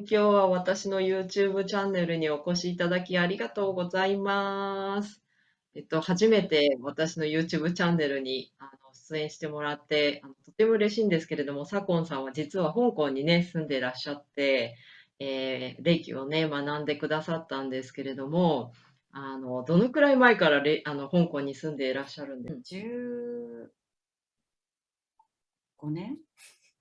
今日は私の YouTube チャンネルにお越しいただきありがとうございます。初めて私の YouTube チャンネルに出演してもらって、とても嬉しいんですけれども、左近さんは実は香港にね、住んでいらっしゃって、レイキをね、学んでくださったんですけれども、どのくらい前から香港に住んでいらっしゃるんですか？15年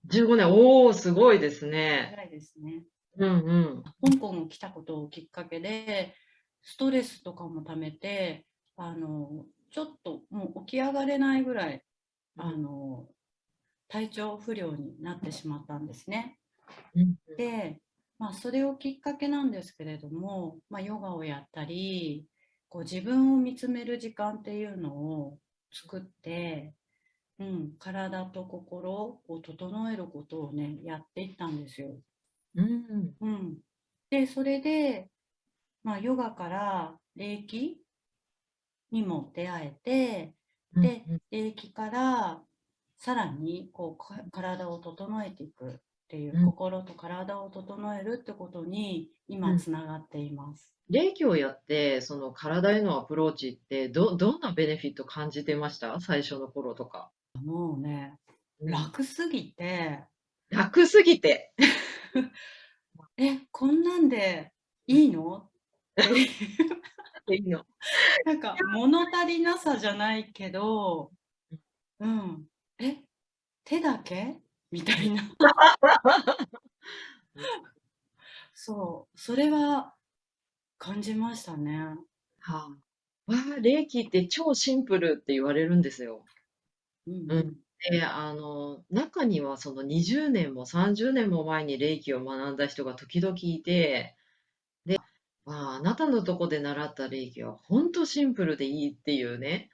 15年、おー、すごいですね。ぐらいですね。うんうん。香港に来たことをきっかけで、ストレスとかもためて、ちょっともう起き上がれないぐらい、あの、体調不良になってしまったんですね。うんで、それをきっかけなんですけれども、ヨガをやったり、こう自分を見つめる時間っていうのを作って、体と心を整えることをね、やっていったんですよ。うん。うん、で、それで、ヨガから霊気にも出会えて、で、うんうん霊気からさらに体を整えていくっていう、うん心と体を整えるってことに今うん。つながっています。礼儀をやって、その体へのアプローチって、どんなベネフィット感じてました？最初の頃とか。もうね、うん。楽すぎて、楽すぎて。こんなんでうん。いいのっていういいの。なんか物足りなさじゃないけど、うんうん、え、手だけみたうん。いな。うん。そう、それは感じましたね。はあ。わあ、礼儀って超シンプルって言われるんですよ。うんううん。ん。で、中にはその20年も30年も前に礼儀を学んだ人が時々いて、あなたのとこで習った礼儀は本当シンプルでいいっていうね。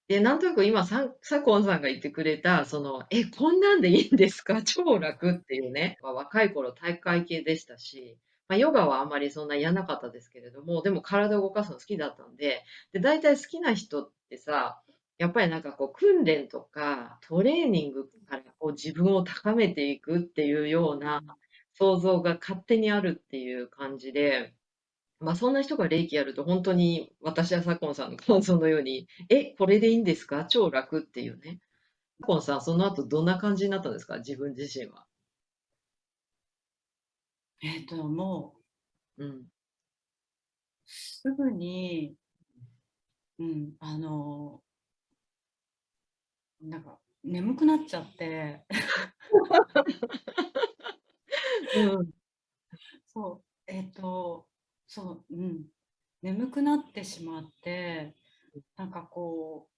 で、なんとなく今、左近さんが言ってくれた、こんなんでいいんですか？超楽っていうね。若い頃体育会系でしたし、ヨガはあんまりそんなやんなかったですけれども、でも体を動かすの好きだったんで、で、大体好きな人ってさ、やっぱりなんかこう訓練とかトレーニングからこう自分を高めていくっていうような想像が勝手にあるっていう感じで、そんな人が霊気やると本当に私や左近さんの感想のように、これでいいんですか？超楽っていうね。左近さん、その後どんな感じになったんですか？自分自身は。もううん。すぐに、うん、なんか眠くなっちゃって、うん。そう、眠くなってしまって、なんかこ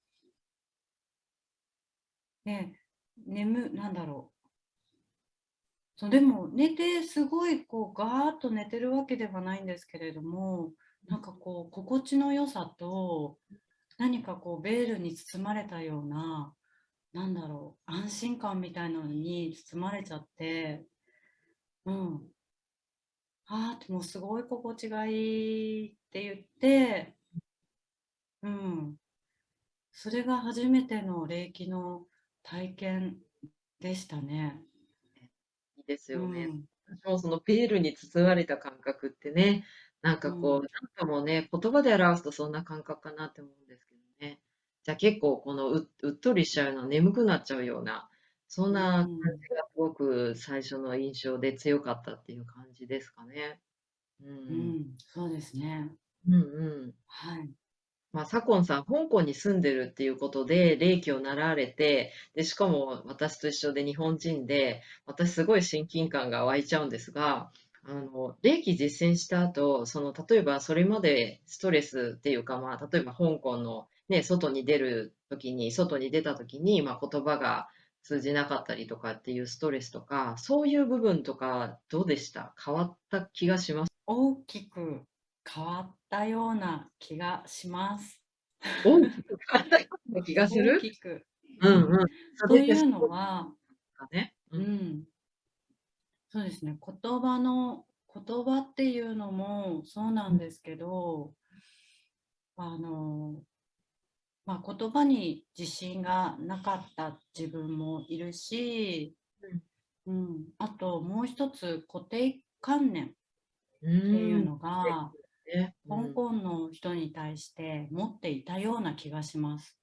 ね、なんだろう。でも寝てすごいガーッと寝てるわけではないんですけれども、なんか心地の良さと、何かベールに包まれたような、安心感みたいなのに包まれちゃって、うん、もうすごい心地がいいって言って、うん、それが初めての霊気の体験でしたね。いいですよね。うん、私もそのベールに包まれた感覚ってね、なんかこう、うん、なんかもうね、言葉で表すとそんな感覚かなって思うんですけどね。じゃあ結構このうっとりしちゃうような、眠くなっちゃうような、そんうな感ん、じがすごく最初の印象で強かったっていう感じですかね。うん。うん、そうですね。うんうん。はい。左近さん、香港に住んでるっていうことで、霊気を習われて、で、しかも私と一緒で日本人で、私すごい親近感が湧いちゃうんですが、霊気実践した後、例えばそれまでストレスっていうか、例えば香港のね、外に出た時に、言葉が通じなかったりとかっていうストレスとか、そういう部分とか、どうでした？変わった気がします。大きく変わったような気がします。大きく変わったような気がす大る。きく。うんうん。それってというのは、かね。うん。うん、そうですね、言葉っていうのもそうなうん。んですけど、あの、言葉に自信がなかった自分もいるし、うん。あともう一つ固定観念。うーん。っていうのがね。うん。香港の人に対して持っていたような気がします。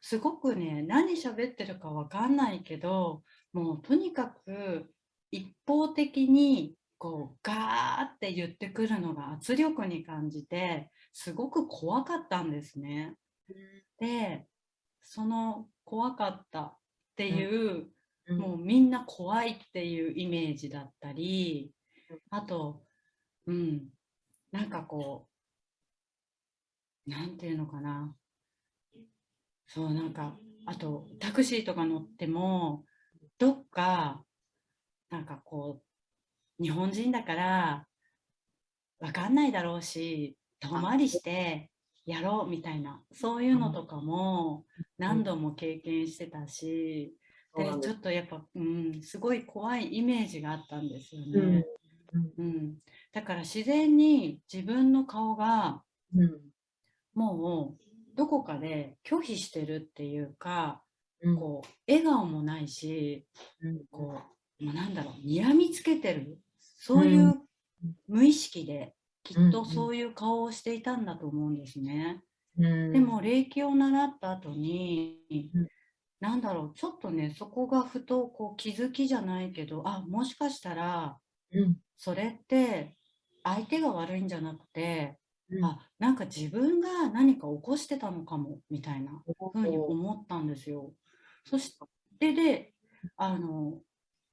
すごくね、何喋ってるかわかんないけど、もうとにかく一方的にこうガーって言ってくるのが圧力に感じて、すごく怖かったんですね。で、その怖かったってうん。いう、うん。もうみんな怖いっていうイメージだったり、うん。あと、うん、なんかこう、なんていうのかな、そうなんか、あとタクシーとか乗っても、どっか、なんかこう、日本人だからわかんないだろうし、遠あ、回りしてやろうみたいな、そういうのとかもうん。何度も経験してたし、で、そうなんです。ちょっとやっぱ、うん、すごい怖いイメージがあったんですようん。ね。うん。うん。だから自然に自分の顔がうん。もうどこかで拒否してるっていうか、うん。こう、笑顔もないし、うん。こう、もうなんだろう、睨みつけてる、うん。そういう無意識できっうん。とうん。そういう顔をしていたんだと思うんですね。うん。でも、礼儀を習った後に、うん。なんだろう、ちょっとね、そこがふとこう気づきじゃないけど、あ、もしかしたら、うん。それって相手が悪いんじゃなくて、うん。あ、なんか自分が何か起こしてたのかも、みたいなお風にお。思ったんですよ。そしてで、あの、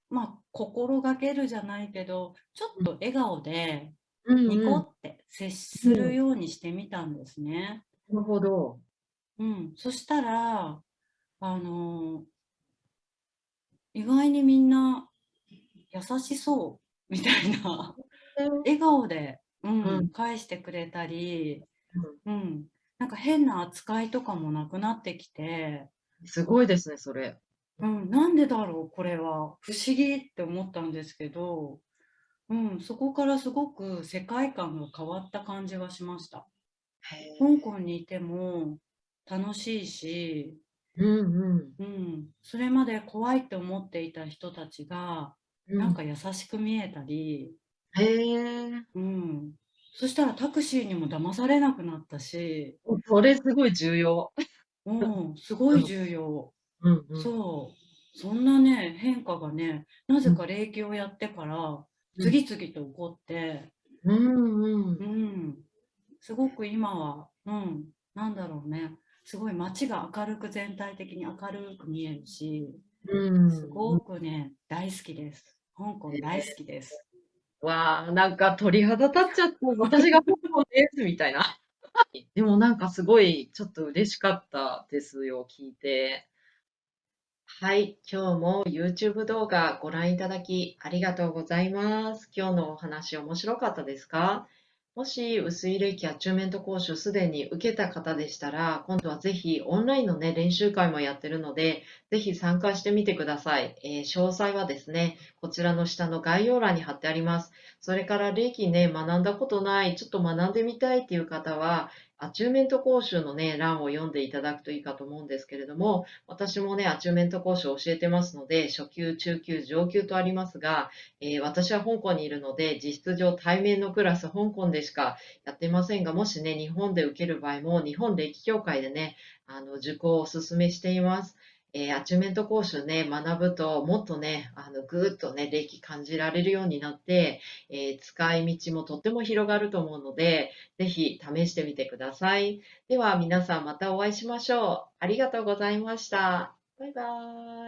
まあ、心がけるじゃないけど、ちょっうん。と笑顔でニうんうん。コって接うん。するようにしてみたんですね。なるほど。うん。そしたら、あの、意外にみんな優しそうみたいな、笑顔で、ううん。ん、返してくれたり、うん。うん、なんか変な扱いとかもなくなってきて、すごいですね、それ。うん、なんでだろう、これは。不思議って思ったんですけど、うん、そこからすごく世界観が変わった感じがしました。へ香え。港にいても楽しいし、うんうん。うん、それまで怖いって思っていた人たちが、うん。なんか優しく見えたり、へえ。うん、そしたらタクシーにも騙されなくなったし、それすごい重要。うん、すごいうん。重要。うんうん。そう。そんなね、変化がね、なうん。ぜか礼儀をやってからうん。次々と起こって、うんううん。ん、すごく今は、うん、なんだろうね、すごい街が明るく全体的に明るく見えるし、うすん。うん。ごくね、大好きです。香港大好きです。わあ、なんか鳥肌立っちゃった。私が香港ですみたいな。でもなんかすごいちょっと嬉しかったですよ、聞いて。はい、今日も YouTube 動画ご覧いただきありがとうございます。今日のお話面白かったですか？もし薄い霊気アチューメント講習すでに受けた方でしたら、今度はぜひオンラインのね、練習会もやってるので、ぜひ参加してみてください。詳細はですね、こちらの下の概要欄に貼ってあります。それから霊気ね、学んだことない、ちょっと学んでみたいっていう方は、アチューメント講習のね、欄を読んでいただくといいかと思うんですけれども、私もね、アチューメント講師を教えてますので、初級、中級、上級とありますが、私は香港にいるので、実質上対面のクラス、香港でしかやってませんが、もしね、日本で受ける場合も、日本歴協会でね、受講をお勧めしています。アチューメント講習ね、学ぶと、もっとね、ぐーっとね、歴感じられるようになって、使い道もとっても広がると思うので、ぜひ試してみてください。では皆さんまたお会いしましょう。ありがとうございました。バイバーイ。